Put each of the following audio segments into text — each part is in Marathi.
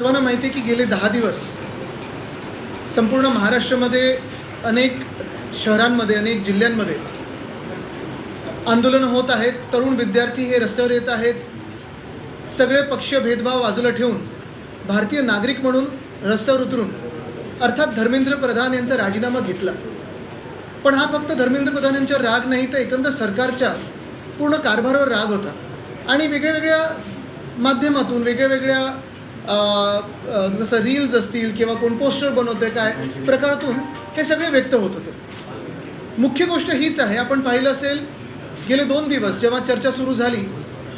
सर्वांना माहिती आहे की गेले 10 दिवस संपूर्ण महाराष्ट्रामध्ये अनेक शहरांमध्ये अनेक जिल्ह्यांमध्ये आंदोलनं होत आहेत. तरुण विद्यार्थी हे रस्त्यावर येत आहेत. सगळे पक्षीय भेदभाव बाजूला ठेवून भारतीय नागरिक म्हणून रस्त्यावर उतरून अर्थात धर्मेंद्र प्रधान यांचा राजीनामा घेतला. पण हा फक्त धर्मेंद्र प्रधान यांच्यावर राग नाही तर एकंदर सरकारच्या पूर्ण कारभारावर राग होता. आणि वेगळ्या माध्यमातून वेगळ्या जसं रील्स असतील किंवा कोण पोस्टर बनवते काय प्रकारातून हे सगळे व्यक्त होत होते. मुख्य गोष्ट हीच आहे, आपण पाहिलं असेल गेले 2 दिवस जेव्हा चर्चा सुरू झाली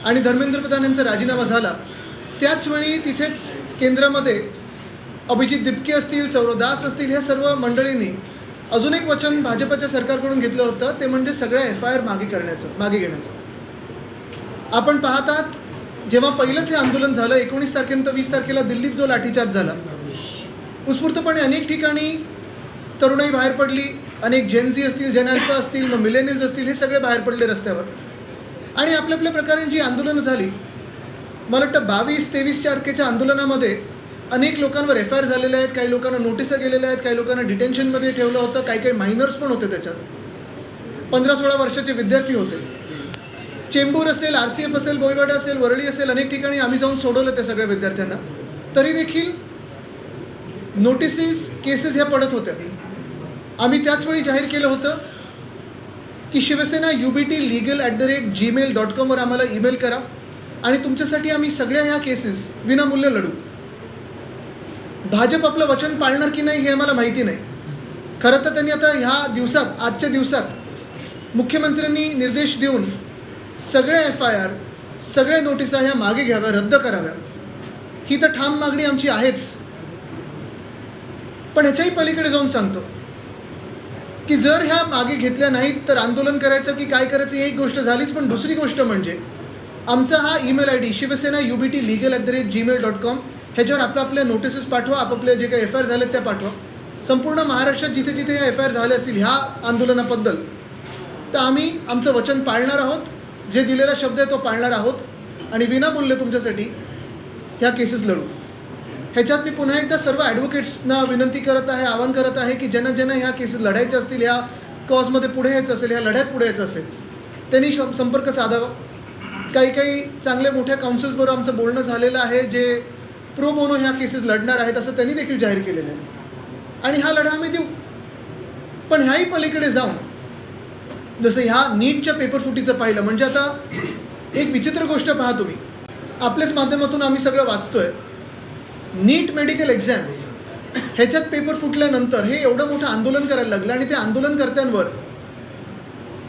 आणि धर्मेंद्र प्रधान यांचा राजीनामा झाला त्याचवेळी तिथेच केंद्रामध्ये अभिजित दिपके असतील, सौरव दास असतील, ह्या सर्व मंडळींनी अजून एक वचन भाजपच्या सरकारकडून घेतलं होतं, ते म्हणजे सगळ्या FIR मागे घेण्याचं. आपण पाहतात जेव्हा पहिलंच हे आंदोलन झालं 19 तारखेनंतर 20 तारखेला दिल्लीत जो लाठीचार्ज झाला, उत्स्फूर्तपणे अनेक ठिकाणी तरुणाई बाहेर पडली. अनेक जेनझी असतील, जेन अल्फा असतील, मग मिलेनियल्स असतील, हे सगळे बाहेर पडले रस्त्यावर आणि आपल्या प्रकारे जी आंदोलनं झाली. मला वाटतं 22-23 तारखेच्या आंदोलनामध्ये अनेक लोकांवर FIR झालेले आहेत, काही लोकांना नोटिसा गेलेल्या आहेत, काही लोकांना डिटेन्शनमध्ये ठेवलं होतं, काही मायनर्स पण होते त्याच्यात. 15-16 वर्षाचे विद्यार्थी होते. चेंबूर असेल, RCF असेल, बोईवाडा असेल, वरळी असेल, अनेक ठिकाणी आम्ही जाऊन सोडवलं त्या सगळ्या विद्यार्थ्यांना. तरी देखील नोटिसेस केसेस ह्या पडत होत्या. आम्ही त्याचवेळी जाहीर केलं होतं की शिवसेना ubt.legal@gmail.com वर आम्हाला ईमेल करा आणि तुमच्यासाठी आम्ही सगळ्या ह्या केसेस विनामूल्य लढू. भाजप आपलं वचन पाळणार की नाही हे आम्हाला माहिती नाही. खरं तर त्यांनी आता ह्या दिवसात, आजच्या दिवसात मुख्यमंत्र्यांनी निर्देश देऊन सगळ्या FIR, सगळ्या नोटिसा ह्या मागे घ्याव्या, रद्द कराव्या. ही तर ठाम मागणी आमची आहेच. पण ह्याच्याही पलीकडे जाऊन सांगतो की जर ह्या मागे घेतल्या नाहीत तर आंदोलन करायचं की काय करायचं ही एक गोष्ट झालीच. पण दुसरी गोष्ट म्हणजे आमचा हा ईमेल ID शिवसेना ubt.legal@gmail.com ह्याच्यावर आपल्या नोटिसेस पाठवा, आपापले जे काही FIR झालेत त्या पाठवा. संपूर्ण महाराष्ट्रात जिथे जिथे ह्या FIR झाल्या असतील ह्या आंदोलनाबद्दल तर आम्ही आमचं वचन पाळणार आहोत. जे दिलेला शब्द आहे तो पाळणार आहोत आणि विनामूल्य तुमच्यासाठी ह्या केसेस लढू. ह्याच्यात मी पुन्हा एकदा सर्व ॲडव्होकेट्सना विनंती करत आहे, आवाहन करत आहे की ज्यांना ह्या केसेस लढायच्या असतील, ह्या कॉजमध्ये पुढे यायचं असेल, ह्या लढ्यात पुढे यायचं असेल, त्यांनी संपर्क साधावा. काही चांगल्या मोठ्या काउन्सिल्सबरोबर आमचं बोलणं झालेलं आहे जे प्रो बोनो ह्या केसेस लढणार आहेत असं त्यांनी देखील जाहीर केलेलं आहे आणि हा लढा आम्ही देऊ. पण ह्याही पलीकडे जाऊन जसं ह्या नीटच्या पेपरफुटीचं पाहिलं म्हणजे आता एक विचित्र गोष्ट पहा तुम्ही, आपल्याच माध्यमातून आम्ही सगळं वाचतोय. नीट मेडिकल एक्झाम ह्याच्यात पेपर फुटल्यानंतर हे एवढं मोठं आंदोलन करायला लागलं आणि त्या आंदोलनकर्त्यांवर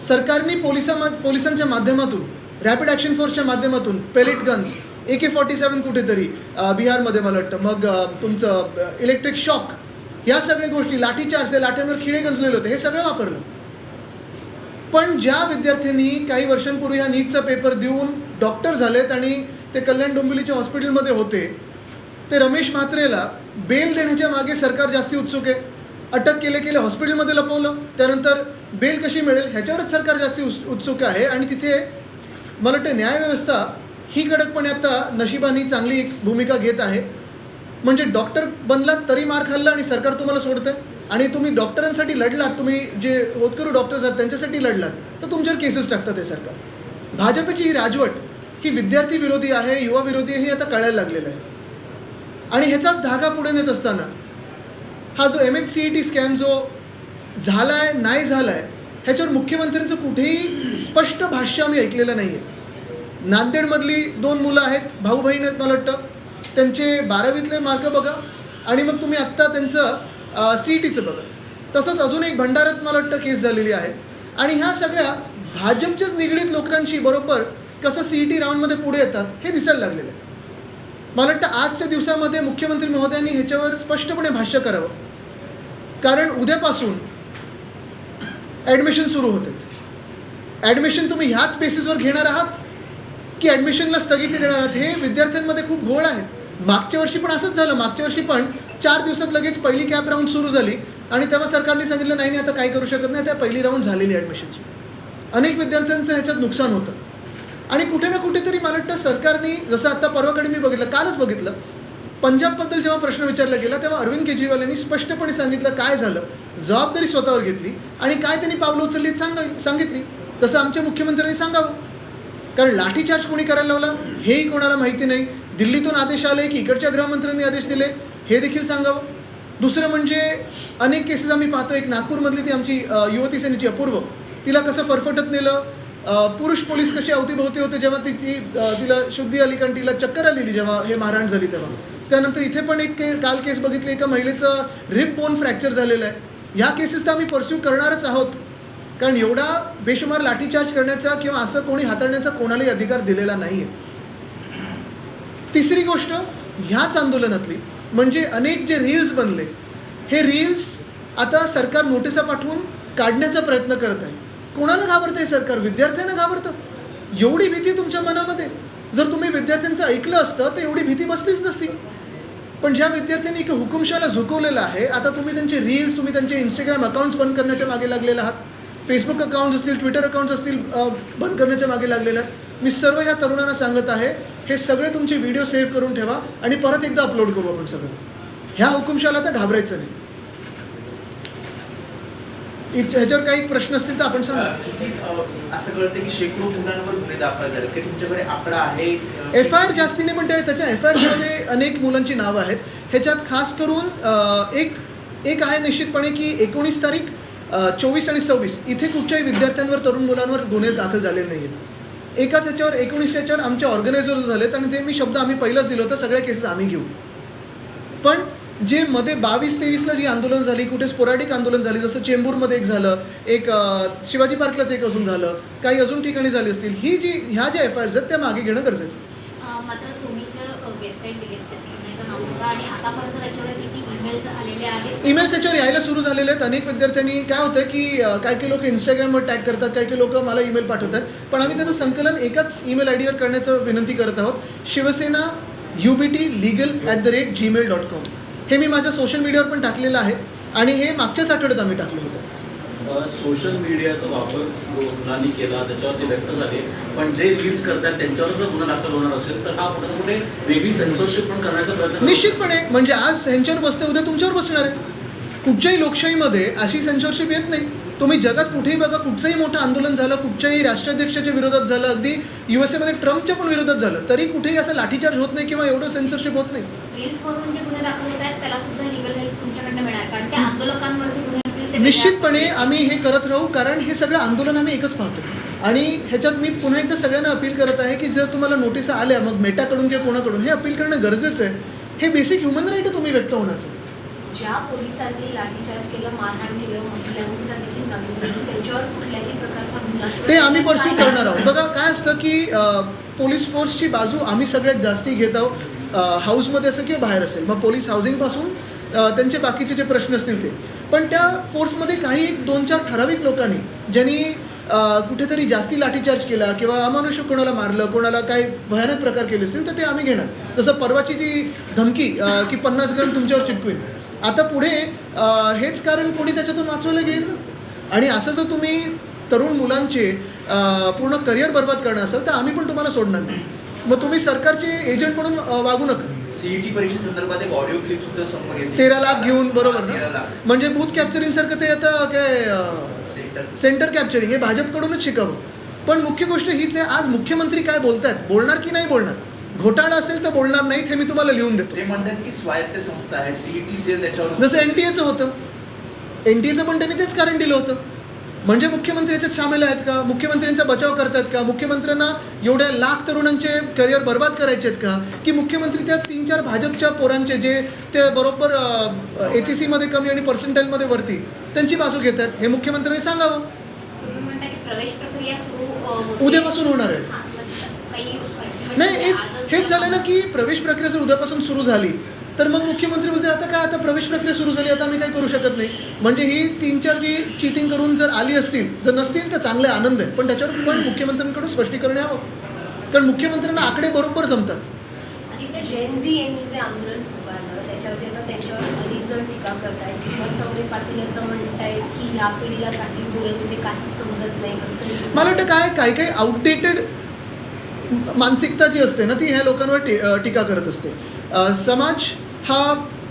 सरकारने पोलिसांच्या माध्यमातून, रॅपिड ॲक्शन फोर्सच्या माध्यमातून पेलेट गन्स, AK-47 कुठेतरी बिहारमध्ये मला वाटतं, मग तुमचं इलेक्ट्रिक शॉक, ह्या सगळ्या गोष्टी, लाठीचार्ज, त्या लाठ्यांवर खिळे गंजलेले होते, हे सगळं वापरलं. पण ज्या विद्यार्थ्यांनी काही वर्षांपूर्वी हा नीटचा पेपर देऊन डॉक्टर झालेत आणि ते कल्याण डोंबिवलीच्या हॉस्पिटलमध्ये होते, ते रमेश म्हात्रेला बेल देण्याच्या मागे सरकार जास्ती उत्सुक आहे. अटक केले हॉस्पिटलमध्ये लपवलं, त्यानंतर बेल कशी मिळेल ह्याच्यावरच सरकार जास्ती उत्सुक आहे. आणि तिथे मला वाटतं न्यायव्यवस्था ही कडकपणे आता नशिबाने चांगली एक भूमिका घेत आहे. म्हणजे डॉक्टर बनलात तरी मार खाल्ला आणि सरकार तुम्हाला सोडतं आणि तुम्ही डॉक्टरांसाठी लढलात, तुम्ही जे होतकरू डॉक्टर्स आहात त्यांच्यासाठी लढलात तर तुमच्यावर केसेस टाकतात हे सरकार. भाजपची ही राजवट ही विद्यार्थी विरोधी आहे, युवा विरोधी आहे, हे आता कळायला लागलेलं आहे. आणि ह्याचाच धागा पुढे नेत असताना हा जो MHCET स्कॅम जो झाला आहे, नाही झाला आहे, ह्याच्यावर मुख्यमंत्र्यांचं कुठेही स्पष्ट भाष्य आम्ही ऐकलेलं नाही आहे. नांदेडमधली 2 मुलं आहेत, भाऊ बहीण आहेत मला वाटतं, त्यांचे 12वीतले मार्क बघा आणि मग तुम्ही आत्ता त्यांचं CETचं बघा. तसंच अजून एक भंडाऱ्यात मला वाटतं केस झालेली आहे. आणि ह्या सगळ्या भाजपच्याच निगडीत लोकांशी बरोबर कसं CET राऊंडमध्ये पुढे येतात हे दिसायला लागलेलं आहे. मला वाटतं आजच्या दिवसामध्ये मुख्यमंत्री महोदयांनी ह्याच्यावर स्पष्टपणे भाष्य करावं. कारण उद्यापासून ॲडमिशन सुरू होतात. ॲडमिशन तुम्ही ह्याच बेसिसवर घेणार आहात की ॲडमिशनला स्थगिती देणार आहात? हे विद्यार्थ्यांमध्ये खूप घोळ आहे. मागच्या वर्षी पण असंच झालं. मागच्या वर्षी पण 4 दिवसात लगेच पहिली कॅप राऊंड सुरू झाली आणि तेव्हा सरकारने सांगितलं नाही आता काय करू शकत नाही, त्या पहिली राऊंड झालेली ॲडमिशनची. अनेक विद्यार्थ्यांचं ह्याच्यात नुकसान होतं. आणि कुठे ना कुठेतरी मला वाटतं सरकारने, जसं आत्ता परवाकडे मी बघितलं, कालच बघितलं पंजाबबद्दल जेव्हा प्रश्न विचारला गेला तेव्हा अरविंद केजरीवाल यांनी स्पष्टपणे सांगितलं काय झालं, जबाबदारी स्वतःवर घेतली आणि काय त्यांनी पावलं उचलली सांगितली. तसं आमच्या मुख्यमंत्र्यांनी सांगावं, कारण लाठीचार्ज कोणी करायला लावला हेही कोणाला माहिती नाही. दिल्लीतून आदेश आले की इकडच्या गृहमंत्र्यांनी आदेश दिले हे देखील सांगावं. दुसरं म्हणजे अनेक केसेस आम्ही पाहतो, एक नागपूरमधली ती आमची युवती सेनेची अपूर्व, तिला कसं फरफटत नेलं, पुरुष पोलीस कसे अवतीभोवती होते जेव्हा तिला शुद्धी आली कारण तिला चक्कर आलेली जेव्हा हे मारहाण झाली तेव्हा. त्यानंतर इथे पण एक काल केस बघितली, एका महिलेचं रिप बोन फ्रॅक्चर झालेलं आहे. ह्या केसेस तर आम्ही परस्यू करणारच आहोत, कारण एवढा बेशुमार लाठीचार्ज करण्याचा किंवा असं कोणी हाताळण्याचा कोणालाही अधिकार दिलेला नाही आहे. तिसरी गोष्ट ह्याच आंदोलनातली म्हणजे अनेक जे रील्स बनले, हे रील्स आता सरकार नोटिसा पाठवून काढण्याचा प्रयत्न करत आहे. कोणाला घाबरतं आहे सरकार? विद्यार्थ्यांना घाबरतं. एवढी भीती तुमच्या मनामध्ये, जर तुम्ही विद्यार्थ्यांचं ऐकलं असतं तर एवढी भीती बसलीच नसती. पण ज्या विद्यार्थ्यांनी एक हुकुमशाला झुकवलेलं आहे, आता तुम्ही त्यांचे रील्स, तुम्ही त्यांचे इंस्टाग्राम अकाउंट्स बंद करण्याच्या मागे लागलेले आहात, फेसबुक अकाउंट्स असतील, ट्विटर अकाउंट्स असतील बंद करण्याच्या मागे लागलेले आहेत. मी सर्व ह्या तरुणांना सांगत आहे, हे सगळे तुमचे व्हिडिओ सेव्ह करून ठेवा आणि परत एकदा अपलोड करू आपण सगळं. ह्या हुकुमशाला तर घाबरायचं नाही. ह्याच्यावर काही प्रश्न असतील तर आपण सांगा. असं कळतं की शेकडो मुलांवर गुन्हे दाखल झाले, की तुमच्याकडे आकडा आहे? FIR जास्तीने पण त्याच्या FIRमध्ये अनेक मुलांची नावं आहेत. ह्याच्यात खास करून एक आहे निश्चितपणे की 19 तारीख 24 आणि 26 इथे कुठच्याही विद्यार्थ्यांवर, तरुण मुलांवर गुन्हे दाखल झालेले नाही आहेत. एकाच याच्यावर 19 याच्यावर आमचे ऑर्गनायझर्स झालेत आणि ते मी शब्द आम्ही पहिलाच दिलं होतं, सगळ्या केसेस आम्ही घेऊ. पण जे मध्ये 22-23ला जी आंदोलन झाली, कुठे स्पोरॅडिक आंदोलन झाली, जसं चेंबूरमध्ये एक झालं, एक शिवाजी पार्कलाच एक अजून झालं, काही अजून ठिकाणी झाली असतील, ह्या ज्या FIRs आहेत त्या मागे घेणं गरजेचं. मात्र तुम्ही वेबसाईट दिली आणि आतापर्यंत त्याच्यावर किती ईमेल्स आलेले आहेत? ईमेल्स याच्यावर यायला सुरू झालेले आहेत. अनेक विद्यार्थ्यांनी काय होतं की काही लोक इंस्टाग्रामवर टॅग करतात, काही लोक मला ईमेल पाठवतात, पण आम्ही त्याचं संकलन एकाच ईमेल IDवर करण्याचं विनंती करत आहोत, शिवसेना UBT@gmail.com. हे मी माझ्या सोशल मीडियावर पण टाकलेलं आहे आणि हे मागच्याच आठवड्यात आम्ही टाकलं होतं. सोशल मीडियाचा वापर मुलांनी केला, त्याच्यावरती व्यक्त झाले, पण जे रील्स करतात त्यांच्यावर जर गुन्हा दाखल होणार असेल तर हा कुठे ना कुठे वेगळी सेन्सरशिप पण करण्याचा प्रयत्न निश्चितपणे. म्हणजे आज ह्यांच्यावर बसते, उद्या तुमच्यावर बसणार आहे. कुठच्याही लोकशाहीमध्ये अशी सेन्सरशिप येत नाही. तुम्ही जगात कुठेही बघा, कुठचंही मोठं आंदोलन झालं, कुठच्याही राष्ट्राध्यक्षाच्या विरोधात झालं, अगदी USA मध्ये ट्रम्पच्या पण विरोधात झालं, तरी कुठेही असं लाठीचार्ज होत नाही किंवा एवढं सेन्सरशिप होत नाही. रील्सवरून जे गुन्हे दाखल होत आहेत त्याला सुद्धा लीगल हेल्प तुमच्याकडनं मिळणार, कारण त्या आंदोलकांवरचे गुन्हे असतील ते निश्चितपणे आम्ही हे करत राहू, कारण हे सगळं आंदोलन आम्ही एकच पाहतो. आणि ह्याच्यात मी पुन्हा एकदा सगळ्यांना अपील करत आहे की जर तुम्हाला नोटिसा आल्या, मग मेटाकडून किंवा कोणाकडून, हे अपील करणं गरजेचं आहे. हे बेसिक ह्युमन राईट आहे तुम्ही व्यक्त होण्याचं. ज्या पोलिसांनी लाठीचार्ज केलं, मारहाण केलं, महिलांचा देखील मागणी केली, त्यांच्यावर कुठल्याही प्रकारचा गुन्हा ते आम्ही परस्यू करणार आहोत. बघा काय असतं की पोलीस फोर्सची बाजू आम्ही सगळ्यात जास्ती घेत आहोत, हाऊसमध्ये असेल किंवा बाहेर असेल. मग पोलीस हाऊसिंगपासून त्यांचे बाकीचे जे प्रश्न असतील ते, पण त्या फोर्समध्ये काही 1-2-4 ठराविक लोकांनी ज्यांनी कुठेतरी जास्ती लाठीचार्ज केला किंवा अमानुष्य कोणाला मारलं, कोणाला काही भयानक प्रकार केले असतील तर ते आम्ही घेणार. जसं परवाची ती धमकी की 50 ग्रॅम तुमच्यावर चिटकवीन, आता पुढे हेच कारण कोणी त्याच्यातून वाचवलं गेल ना. आणि असं जर तुम्ही तरुण मुलांचे पूर्ण करिअर बर्बाद करणार असेल तर आम्ही पण तुम्हाला सोडणार नाही. मग तुम्ही सरकारचे एजंट म्हणून वागू नका. CET परीक्षेसंदर्भात एक ऑडिओ क्लिप सुद्धा समोर येते, 13 लाख घेऊन, बरोबर ना? 13 लाख. म्हणजे बूथ कॅप्चरिंग सारखं ते आता काय सेंटर कॅप्चरिंग हे भाजपकडूनच शिकावं. पण मुख्य गोष्ट हीच आहे, आज मुख्यमंत्री काय बोलतायत, बोलणार की नाही बोलणार? घोटाळा असेल तर बोलणार नाहीत, हे मी तुम्हाला लिहून देतो. ते म्हणतात की स्वायत्त संस्था आहे, CET सेल त्याच्यावर, जसं NTAचं होतं. NTAचं पण त्यांनी तेच कारण दिलं होतं. म्हणजे मुख्यमंत्री याच्यात सामील आहेत का? मुख्यमंत्र्यांचा बचाव करतात का? मुख्यमंत्र्यांना एवढ्या लाख तरुणांचे करिअर बर्बाद करायचे आहेत का? की मुख्यमंत्री त्या 3-4 भाजपच्या पोरांचे जे ते बरोबर HEC मध्ये कमी आणि पर्सेंटाईलमध्ये वरती, त्यांची बाजू घेतात, हे मुख्यमंत्र्यांनी सांगावं. तुम्ही म्हणता की प्रवेश प्रक्रिया सुरू उद्यापासून होणार आहे. नाही, हेच झालं ना की प्रवेश प्रक्रिया जर उद्यापासून सुरू झाली तर मग मुख्यमंत्री बोलते आता काय, आता प्रवेश प्रक्रिया सुरू झाली, आता आम्ही काही करू शकत नाही. म्हणजे ही 3-4 जी चिटिंग करून जर आली असतील, जर नसतील तर चांगले, आनंद आहे, पण त्याच्यावर पण मुख्यमंत्र्यांकडून स्पष्टीकरण यावं, कारण मुख्यमंत्र्यांना आकडे बरोबर जमतात. जेन झी यांनी जे आंदोलन पुकारलं त्याच्यावरती आता त्याच्यावर अनेक जण टीका करतायत. विश्वास तावरे पाटील असं म्हणतायत की या पिढीला काही बोलत ते काहीच समजत नाही. मला वाटतं काही आउटडेटेड मानसिकता जी असते ना ती ह्या लोकांवर टीका करत असते. समाज हा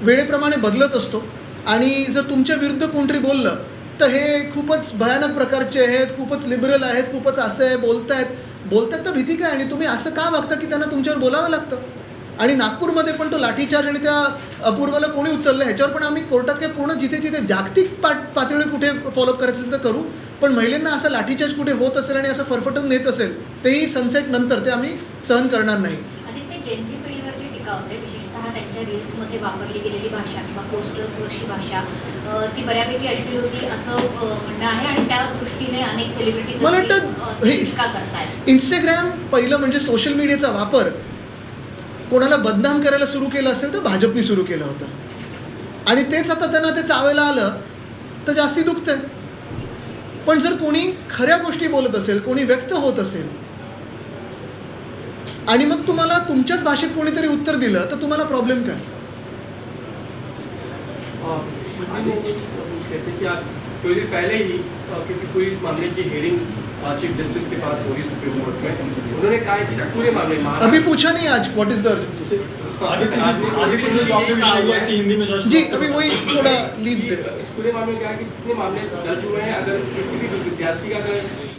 वेळेप्रमाणे बदलत असतो आणि जर तुमच्या विरुद्ध कोणतरी बोललं तर हे खूपच भयानक प्रकारचे आहेत, खूपच लिबरल आहेत, खूपच असं आहे, बोलतायत तर भीती काय, आणि तुम्ही असं का वागता की त्यांना तुमच्यावर बोलावं लागतं. आणि नागपूरमध्ये पण तो लाठीचार्ज आणि त्या अपूर्वाला कोणी उचललं ह्याच्यावर पण आम्ही कोर्टात काय पूर्ण जिथे जागतिक पातळीवर कुठे फॉलोअप करायचं असेल तर करू, पण महिलांना असं लाठीचार्ज कुठे होत असेल आणि असं फरफटून नेत असेल तेही सनसेट नंतर ते आम्ही सहन करणार नाही. आदित्य, जेनझी पिढीवरची टीका होते, विशेषतः त्यांच्या रील्समध्ये वापरली गेलेली भाषा किंवा पोस्टर्सवरची भाषा ती बऱ्यापैकी अश्लील होती असं म्हणणं आहे आणि त्या दृष्टीने अनेक सेलिब्रिटीज मला वाटतं टीका करतायत. इंस्टाग्राम पहिलं म्हणजे सोशल मीडियाचा वापर कोणाला बदनाम करायला सुरू केलं असेल तर भाजपनी सुरू केलं होतं, आणि तेच आता त्यांना ते चावायला आलं तर जास्ती दुखतंय. पण जर कोणी खऱ्या गोष्टी बोलत असेल, कोणी व्यक्त होत असेल आणि मग तुम्हाला तुमच्याच भाषेत कोणीतरी उत्तर दिलं तर तुम्हाला प्रॉब्लेम काय? थोड़ी देर पहले ही किसी पूरी इस मामले की हेयरिंग चीफ जस्टिस के पास होगी सुप्रीम कोर्ट में. उन्होंने कहा है कि इस पूरे मामले में अभी पूछा नहीं आज what is the urgency. Aditya ji topic विषय है ऐसी हिंदी में जी अभी वही थोड़ा लीड दे. इस पूरे मामले में क्या है कि जितने मामले दर्ज हुए हैं, अगर किसी भी विद्यार्थी का अगर